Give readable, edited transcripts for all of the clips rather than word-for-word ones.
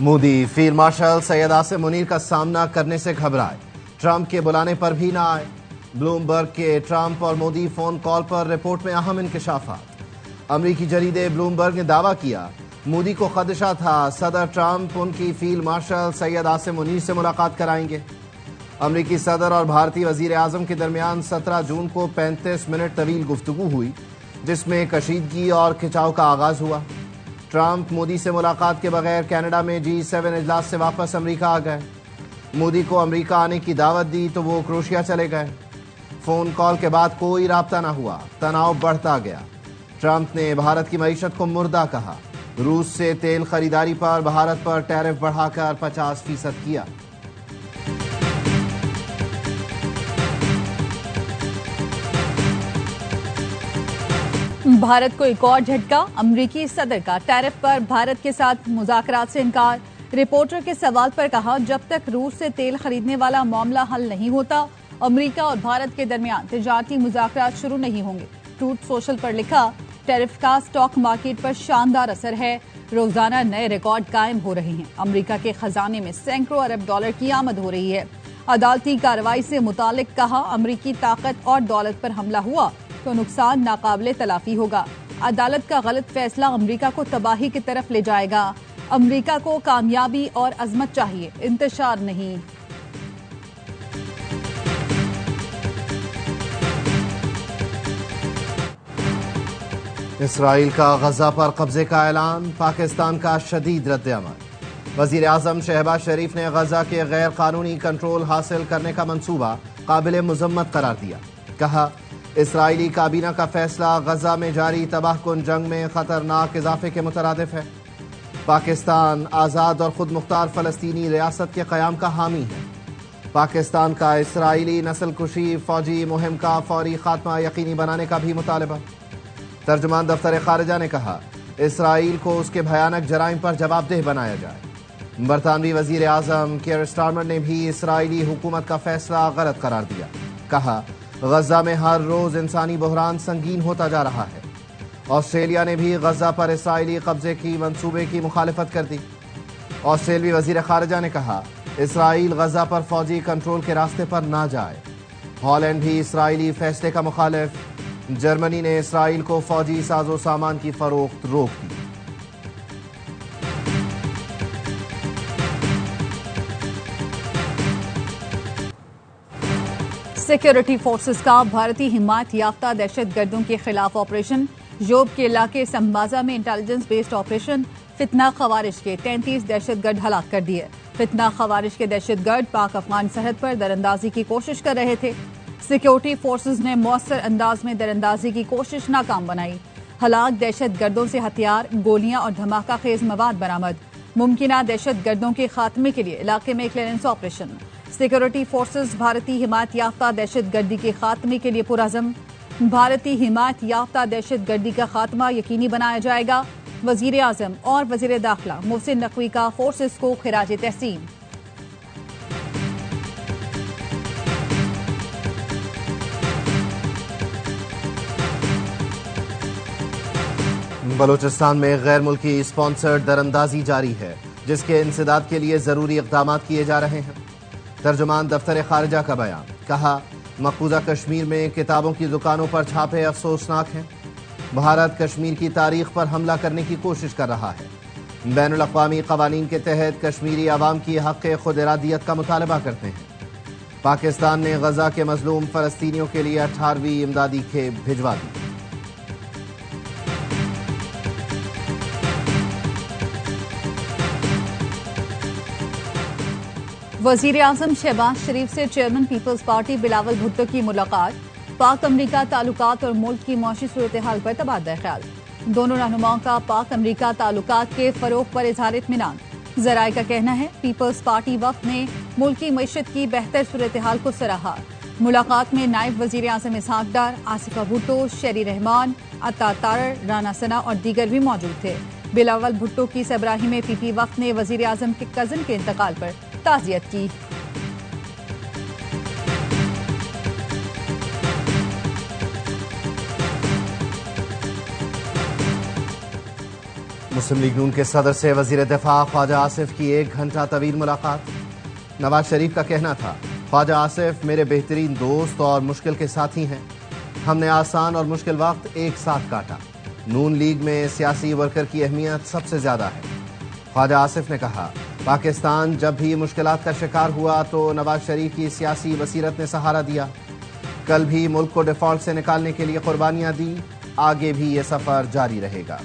Modi field marshal سید آصم منیر کا سامنا کرنے سے گھبرائے، ٹرمپ کے بلانے پر بھی نہ آئے۔ بلومبرگ کے ٹرمپ اور مودی فون کال پر رپورٹ میں اہم انکشافات۔ امریکی جریدے بلومبرگ نے دعویٰ کیا مودی کو خدشہ تھا صدر ٹرمپ ان کی فیلڈ مارشل سید آصم منیر سے ملاقات کرائیں گے۔ امریکی صدر اور بھارتی وزیر اعظم کے درمیان 17 جون کو 35 منٹ طویل گفتگو ہوئی، جس میں کشیدگی اور کھچاؤ کا آغاز ہوا۔ ٹرمپ مودی سے ملاقات کے بغیر کینیڈا میں G7 اجلاس سے واپس امریکہ آ گئے۔ مودی کو امریکہ آنے کی دعوت دی تو وہ کروشیا چلے گئے۔ فون کال کے بعد کوئی رابطہ نہ ہوا، تناؤ بڑھتا گیا۔ ٹرمپ نے بھارت کی معیشت کو مردہ کہا۔ روس سے تیل خریداری پر بھارت پر ٹیرف بڑھا کر 50% کیا۔ بھارت کو ایک اور جھٹکا، امریکی صدر کا ٹیرف پر بھارت کے ساتھ مذاکرات سے انکار۔ رپورٹر کے سوال پر کہا جب تک روس سے تیل خریدنے والا معاملہ حل نہیں ہوتا امریکہ اور بھارت کے درمیان تجارتی مذاکرات شروع نہیں ہوں گے۔ ٹروتھ سوشل پر لکھا ٹیرف کا اسٹاک مارکیٹ پر شاندار اثر ہے، روزانہ نئے ریکارڈ قائم ہو رہے ہیں۔ امریکہ کے خزانے میں سینکڑوں ارب ڈالر کی آمد ہو رہی ہے۔ عدالتی کارروائی سے متعلق کہا امریکی طاقت اور دولت پر حملہ ہوا تو نقصان ناقابل تلافی ہوگا۔ عدالت کا غلط فیصلہ امریکہ کو تباہی کی طرف لے جائے گا۔ امریکہ کو کامیابی اور عظمت چاہیے، انتشار نہیں۔ اسرائیل کا غزہ پر قبضے کا اعلان، پاکستان کا شدید رد عمل۔ وزیر اعظم شہباز شریف نے غزہ کے غیر قانونی کنٹرول حاصل کرنے کا منصوبہ قابل مذمت قرار دیا۔ کہا اسرائیلی کابینہ کا فیصلہ غزہ میں جاری تباہ کن جنگ میں خطرناک اضافے کے مترادف ہے۔ پاکستان آزاد اور خود مختار فلسطینی ریاست کے قیام کا حامی ہے۔ پاکستان کا اسرائیلی نسل کشی فوجی مہم کا فوری خاتمہ یقینی بنانے کا بھی مطالبہ۔ ترجمان دفتر خارجہ نے کہا اسرائیل کو اس کے بھیانک جرائم پر جواب دہ بنایا جائے۔ برطانوی وزیر اعظم کیئر سٹارمر نے بھی اسرائیلی حکومت کا فیصلہ غلط قرار دیا۔ کہا غزہ میں ہر روز انسانی بحران سنگین ہوتا جا رہا ہے۔ آسٹریلیا نے بھی غزہ پر اسرائیلی قبضے کی منصوبے کی مخالفت کر دی۔ آسٹریلوی وزیر خارجہ نے کہا اسرائیل غزہ پر فوجی کنٹرول کے راستے پر نہ جائے۔ ہالینڈ بھی اسرائیلی فیصلے کا مخالف۔ جرمنی نے اسرائیل کو فوجی ساز و سامان کی فروخت روک دی۔ سیکیورٹی فورسز کا بھارتی حمایت یافتہ دہشت گردوں کے خلاف آپریشن، جوب کے علاقے سمبازا میں انٹیلیجنس بیسڈ آپریشن، فتنہ خوارج کے 33 دہشت گرد ہلاک کر دیے۔ فتنہ خوارج کے دہشت گرد پاک افغان سرحد پر دراندازی کی کوشش کر رہے تھے۔ سیکیورٹی فورسز نے مؤثر انداز میں دراندازی کی کوشش ناکام بنائی۔ ہلاک دہشت گردوں سے ہتھیار، گولیاں اور دھماکہ خیز مواد برآمد۔ ممکنہ دہشت گردوں کے خاتمے کے لیے علاقے میں کلیئرنس آپریشن۔ سیکیورٹی فورسز بھارتی حمایت یافتہ دہشت گردی کے خاتمے کے لیے پرعزم۔ بھارتی حمایت یافتہ دہشت گردی کا خاتمہ یقینی بنایا جائے گا۔ وزیر اعظم اور وزیر داخلہ محسن نقوی کا فورسز کو خراج تحسین۔ بلوچستان میں غیر ملکی اسپانسرڈ دراندازی جاری ہے، جس کے انسداد کے لیے ضروری اقدامات کیے جا رہے ہیں۔ ترجمان دفتر خارجہ کا بیان۔ کہا مقبوضہ کشمیر میں کتابوں کی دکانوں پر چھاپے افسوسناک ہیں۔ بھارت کشمیر کی تاریخ پر حملہ کرنے کی کوشش کر رہا ہے۔ بین الاقوامی قوانین کے تحت کشمیری عوام کی حق خود ارادیت کا مطالبہ کرتے ہیں۔ پاکستان نے غزہ کے مظلوم فلسطینیوں کے لیے 18ویں امدادی کھیپ بھجوا دی۔ وزیر اعظم شہباز شریف سے chairman Peoples Party Bilawal Bhutto کی ملاقات، پاک امریکہ تعلقات اور ملک کی معاشی صورتحال پر تبادلہ خیال۔ دونوں رہنماؤں کا پاک امریکہ تعلقات کے فروغ پر اظہار اطمینان۔ ذرائع کا کہنا ہے پیپلز پارٹی وفد نے ملکی معیشت کی بہتر صورتحال کو سراہا۔ ملاقات میں نائب وزیر اعظم اسحاق ڈار، آصفہ بھٹو، شیری رحمان، عطا تارڑ، رانا ثنا اور دیگر بھی موجود تھے۔ بلاول بھٹو کی سربراہی میں پی پی وفد نے وزیر اعظم کے کزن کے انتقال پر تعزیت کی۔ مسلم لیگ نون کے صدر سے وزیر دفاع خواجہ آصف کی 1 گھنٹہ طویل ملاقات۔ نواز شریف کا کہنا تھا، خواجہ آصف میرے بہترین دوست اور مشکل کے ساتھی ہیں۔ ہم نے آسان اور مشکل وقت ایک ساتھ کاٹا۔ نون لیگ میں سیاسی ورکر کی اہمیت سب سے زیادہ ہے۔ خواجہ آصف نے کہا، پاکستان جب بھی مشکلات کا شکار ہوا تو نواز شریف کی سیاسی بصیرت نے سہارا دیا۔ کل بھی ملک کو ڈیفالٹ سے نکالنے کے لیے قربانیاں دی، آگے بھی یہ سفر جاری رہے گا۔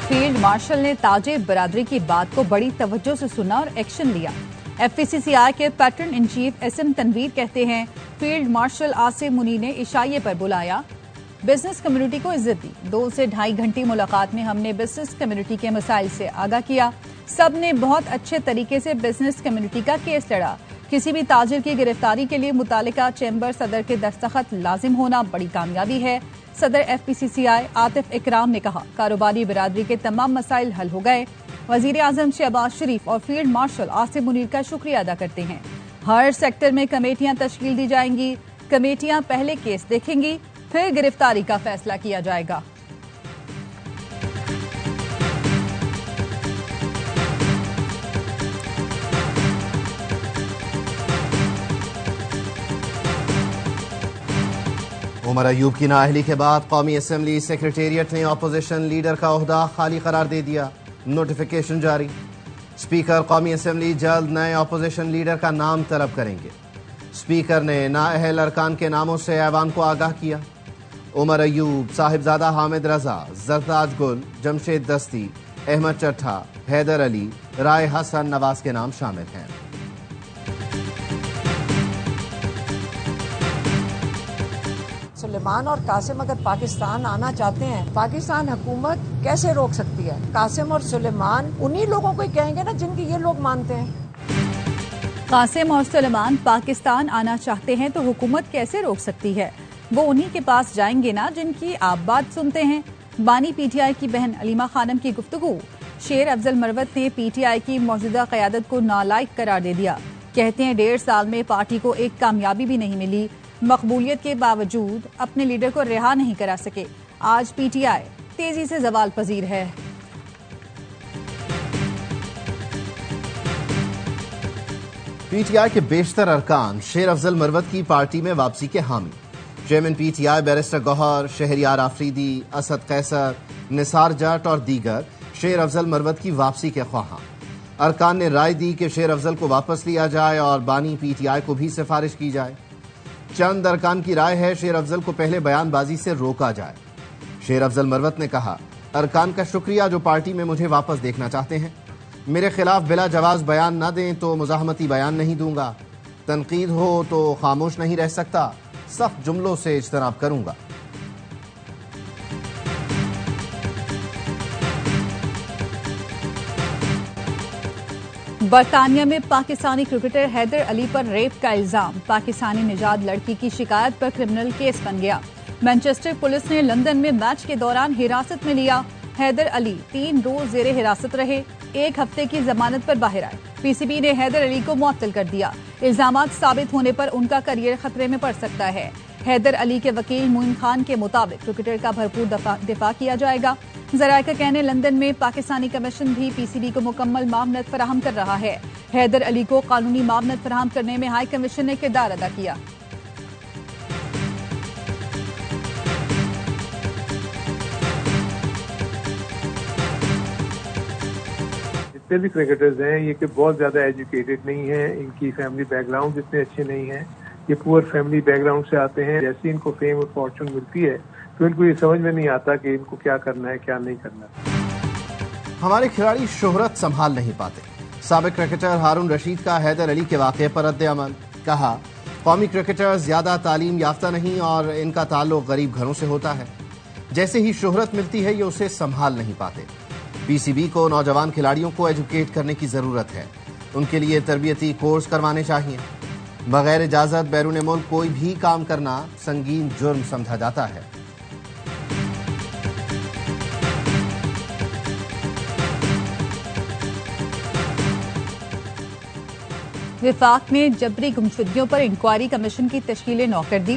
فیلڈ مارشل نے تاجر برادری کی بات کو بڑی توجہ سے سنا اور ایکشن لیا۔ F P C C I کے patron in chief S M Tanveer کہتے ہیں، فیلڈ مارشل آصف منی نے عشائیے پر بلایا، بزنس کمیونٹی کو عزت دی۔ 2 سے 2.5 گھنٹے ملاقات میں ہم نے بزنس کمیونٹی کے مسائل سے آگاہ کیا۔ سب نے بہت اچھے طریقے سے بزنس کمیونٹی کا کیس لڑا۔ کسی بھی تاجر کی گرفتاری کے لیے متعلقہ چیمبر صدر کے دستخط لازم ہونا بڑی کامیابی ہے۔ صدر ایف پی سی سی آئی عاطف اکرام نے کہا، کاروباری برادری کے تمام مسائل حل ہو گئے۔ وزیر اعظم شہباز شریف اور فیلڈ مارشل آصف منیر کا شکریہ ادا کرتے ہیں۔ ہر سیکٹر میں کمیٹیاں تشکیل دی جائیں گی۔ کمیٹیاں پہلے کیس دیکھیں گی، پھر گرفتاری کا فیصلہ کیا جائے گا۔ عمر ایوب کی نااہلی کے بعد قومی اسمبلی سیکریٹریٹ نے اپوزیشن لیڈر کا عہدہ خالی قرار دے دیا، نوٹیفیکیشن جاری۔ اسپیکر قومی اسمبلی جلد نئے اپوزیشن لیڈر کا نام طلب کریں گے۔ اسپیکر نے نااہل ارکان کے ناموں سے ایوان کو آگاہ کیا۔ عمر ایوب، صاحبزادہ حامد رضا، زرتاج گل، جمشید دستی، احمد چٹھا، حیدر علی، رائے حسن نواز کے نام شامل ہیں۔ سلیمان اور قاسم اگر پاکستان آنا چاہتے ہیں، پاکستان حکومت کیسے روک سکتی ہے؟ قاسم اور سلیمان انہی لوگوں کو کہیں گے نا جن کی یہ لوگ مانتے ہیں۔ قاسم اور سلیمان پاکستان آنا چاہتے ہیں تو حکومت کیسے روک سکتی ہے؟ وہ انہی کے پاس جائیں گے نا جن کی آپ بات سنتے ہیں۔ بانی پی ٹی آئی کی بہن علیمہ خانم کی گفتگو۔ شیر افضل مروت نے پی ٹی آئی کی موجودہ قیادت کو نالائق قرار دے دیا۔ کہتے ہیں 1.5 سال میں پارٹی کو ایک کامیابی بھی نہیں ملی، مقبولیت کے باوجود اپنے لیڈر کو رہا نہیں کرا سکے۔ آج پی ٹی آئی تیزی سے زوال پذیر ہے۔ پی ٹی آئی کے بیشتر ارکان شیر افضل مروت کی پارٹی میں واپسی کے حامی۔ Chairman P T I barrister Gohar, Shehryar Afridi, Asad Qaiser, Nisar Jutt اور دیگر شیر افضل مروت کی واپسی کے خواہاں۔ ارکان نے رائے دی کہ شیر افضل کو واپس لیا جائے اور بانی پی ٹی آئی کو بھی سفارش کی جائے۔ چند ارکان کی رائے ہے شیر افضل کو پہلے بیان بازی سے روکا جائے۔ شیر افضل مروت نے کہا، ارکان کا شکریہ جو پارٹی میں مجھے واپس دیکھنا چاہتے ہیں۔ میرے خلاف بلا جواز بیان نہ دیں تو مزاحمتی بیان نہیں دوں گا۔ تنقید ہو تو خاموش نہیں رہ سکتا، سخت جملوں سے اجتناب کروں گا۔ برطانیہ میں پاکستانی کرکٹر حیدر علی پر ریپ کا الزام۔ پاکستانی نژاد لڑکی کی شکایت پر کرمنل کیس بن گیا۔ مانچسٹر پولیس نے لندن میں میچ کے دوران حراست میں لیا۔ حیدر علی 3 روز زیر حراست رہے، 1 ہفتے کی ضمانت پر باہر آئے۔ پی سی بی نے حیدر علی کو معطل کر دیا۔ الزامات ثابت ہونے پر ان کا کیریئر خطرے میں پڑ سکتا ہے۔ حیدر علی کے وکیل معین خان کے مطابق کرکٹر کا بھرپور دفاع کیا جائے گا۔ ذرائع کا کہنا ہے لندن میں پاکستانی کمیشن بھی پی سی بی کو مکمل معاونت فراہم کر رہا ہے۔ حیدر علی کو قانونی معاونت فراہم کرنے میں ہائی کمیشن نے کردار ادا کیا۔ جتنے بھی کرکٹرز ہیں یہ کہ بہت زیادہ ایجوکیٹڈ نہیں ہیں، ان کی فیملی بیک گراؤنڈ اتنے اچھے نہیں ہیں، یہ پور فیملی بیک گراؤنڈ سے آتے ہیں۔ جیسے ان کو فیم اور فارچون ملتی ہے تو ان کو یہ سمجھ میں نہیں آتا کہ ان کو کیا کرنا ہے کیا نہیں کرنا۔ ہمارے کھلاڑی شہرت سنبھال نہیں پاتے۔ سابق کرکٹر ہارون رشید کا حیدر علی کے واقعے پر رد عمل۔ کہا، قومی کرکٹر زیادہ تعلیم یافتہ نہیں اور ان کا تعلق غریب گھروں سے ہوتا ہے۔ جیسے ہی شہرت ملتی ہے یہ اسے سنبھال نہیں پاتے۔ پی سی بی کو نوجوان کھلاڑیوں کو ایجوکیٹ کرنے کی ضرورت ہے، ان کے لیے تربیتی کورس کروانے چاہیے۔ بغیر اجازت بیرون ملک کوئی بھی کام کرنا سنگین جرم سمجھا جاتا ہے۔ وفاق نے جبری گمشدگیوں پر انکوائری کمیشن کی تشکیل نو کر دی۔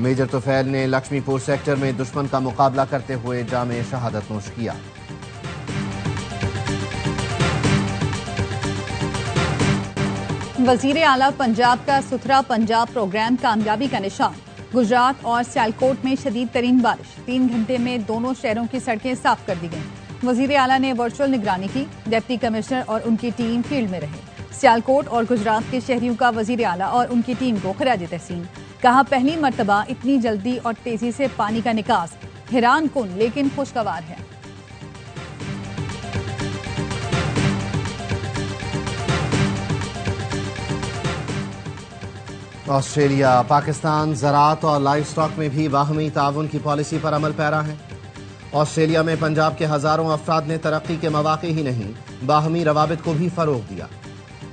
میجر طفیل نے لکشمی پور سیکٹر میں دشمن کا مقابلہ کرتے ہوئے جام شہادت نوش کیا۔ وزیر اعلیٰ پنجاب کا ستھرا پنجاب پروگرام کامیابی کا نشان۔ گجرات اور سیالکوٹ میں شدید ترین بارش، 3 گھنٹے میں دونوں شہروں کی سڑکیں صاف کر دی گئیں۔ وزیر اعلیٰ نے ورچوئل نگرانی کی، ڈپٹی کمشنر اور ان کی ٹیم فیلڈ میں رہے۔ سیالکوٹ اور گجرات کے شہریوں کا وزیر اعلیٰ اور ان کی ٹیم کو خراج تحسین۔ کہا پہلی مرتبہ اتنی جلدی اور تیزی سے پانی کا نکاس حیران کن لیکن خوشگوار ہے۔ آسٹریلیا پاکستان زراعت اور لائف سٹاک میں بھی باہمی تعاون کی پالیسی پر عمل پیرا ہے۔ آسٹریلیا میں پنجاب کے ہزاروں افراد نے ترقی کے مواقع ہی نہیں، باہمی روابط کو بھی فروغ دیا۔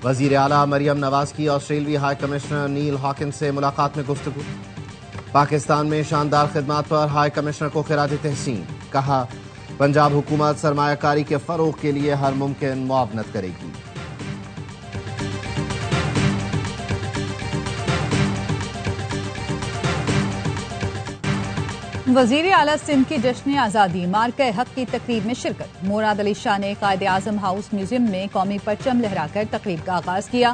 وزیر اعلیٰ مریم نواز کی آسٹریلوی ہائی کمشنر نیل ہاکن سے ملاقات میں گفتگو۔ پاکستان میں شاندار خدمات پر ہائی کمشنر کو خراج تحسین۔ کہا پنجاب حکومت سرمایہ کاری کے فروغ کے لیے ہر ممکن معاونت کرے گی۔ وزیر اعلیٰ سندھ کی جشن آزادی مارکہ حق کی تقریب میں شرکت۔ مراد علی شاہ نے قائد اعظم ہاؤس میوزیم میں قومی پرچم لہرا کر تقریب کا آغاز کیا۔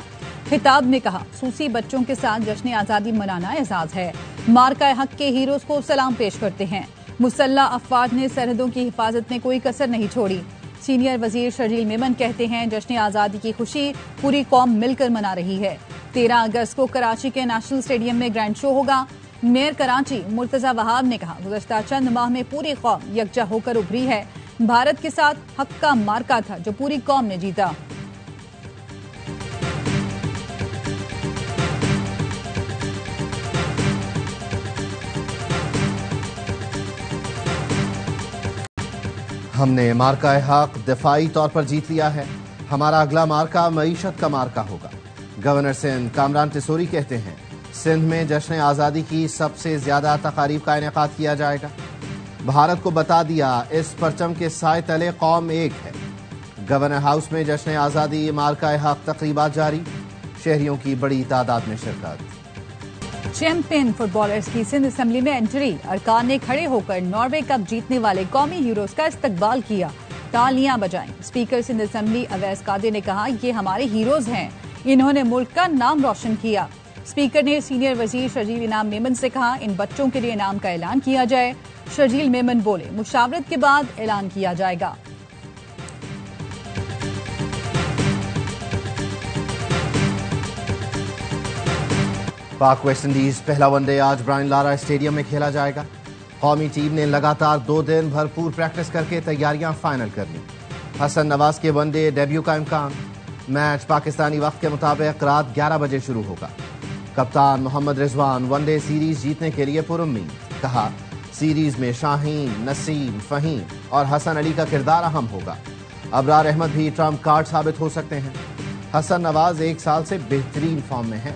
خطاب میں کہا سوسی بچوں کے ساتھ جشن آزادی منانا اعزاز ہے، مارکہ حق کے ہیروز کو سلام پیش کرتے ہیں۔ مسلح افواج نے سرحدوں کی حفاظت میں کوئی کسر نہیں چھوڑی۔ سینئر وزیر شرجیل میمن کہتے ہیں جشن آزادی کی خوشی پوری قوم مل کر منا رہی ہے۔ 13 اگست کو کراچی کے نیشنل اسٹیڈیم میں گرینڈ شو ہوگا۔ میئر کراچی مرتضی وہاب نے کہا گزشتہ چند ماہ میں پوری قوم یکجا ہو کر ابھری ہے۔ بھارت کے ساتھ حق کا مارکا تھا جو پوری قوم نے جیتا۔ ہم نے مارکہ حق دفاعی طور پر جیت لیا ہے، ہمارا اگلا مارکہ معیشت کا مارکہ ہوگا۔ گورنر سندھ کامران ٹیسوری کہتے ہیں سندھ میں جشن آزادی کی سب سے زیادہ تقاریب کا انعقاد کیا جائے گا۔ بھارت کو بتا دیا اس پرچم کے سائے تلے قوم ایک ہے۔ گورنر ہاؤس میں جشن آزادی مارکہ حق تقریبات جاری، شہریوں کی بڑی تعداد میں شرکت۔ چیمپئن فٹ بالرز کی سندھ اسمبلی میں انٹری، ارکان نے کھڑے ہو کر ناروے کپ جیتنے والے قومی ہیروز کا استقبال کیا، تالیاں بجائیں۔ اسپیکر سندھ اسمبلی اویس قادر نے کہا یہ ہمارے ہیروز ہیں، انہوں نے ملک کا نام روشن کیا۔ اسپیکر نے سینئر وزیر شرجیل انعام میمن سے کہا ان بچوں کے لیے انعام کا اعلان کیا جائے۔ شرجیل میمن بولے مشاورت کے بعد اعلان کیا جائے گا۔ پاک ویسٹ انڈیز پہلا ون ڈے آج برائن لارا اسٹیڈیم میں کھیلا جائے گا۔ قومی ٹیم نے لگاتار 2 دن بھرپور پریکٹس کر کے تیاریاں فائنل کر لی۔ حسن نواز کے ون ڈے ڈیبیو کا امکان۔ میچ پاکستانی وقت کے مطابق رات 11 بجے شروع ہوگا۔ کپتان محمد رضوان ون ڈے سیریز جیتنے کے لیے پرامید، کہا سیریز میں شاہین، نسیم، فہیم اور حسن علی کا کردار اہم ہوگا۔ ابرار احمد بھی ٹرمپ کارڈ ثابت ہو سکتے ہیں۔ حسن نواز 1 سال سے بہترین فارم میں ہیں۔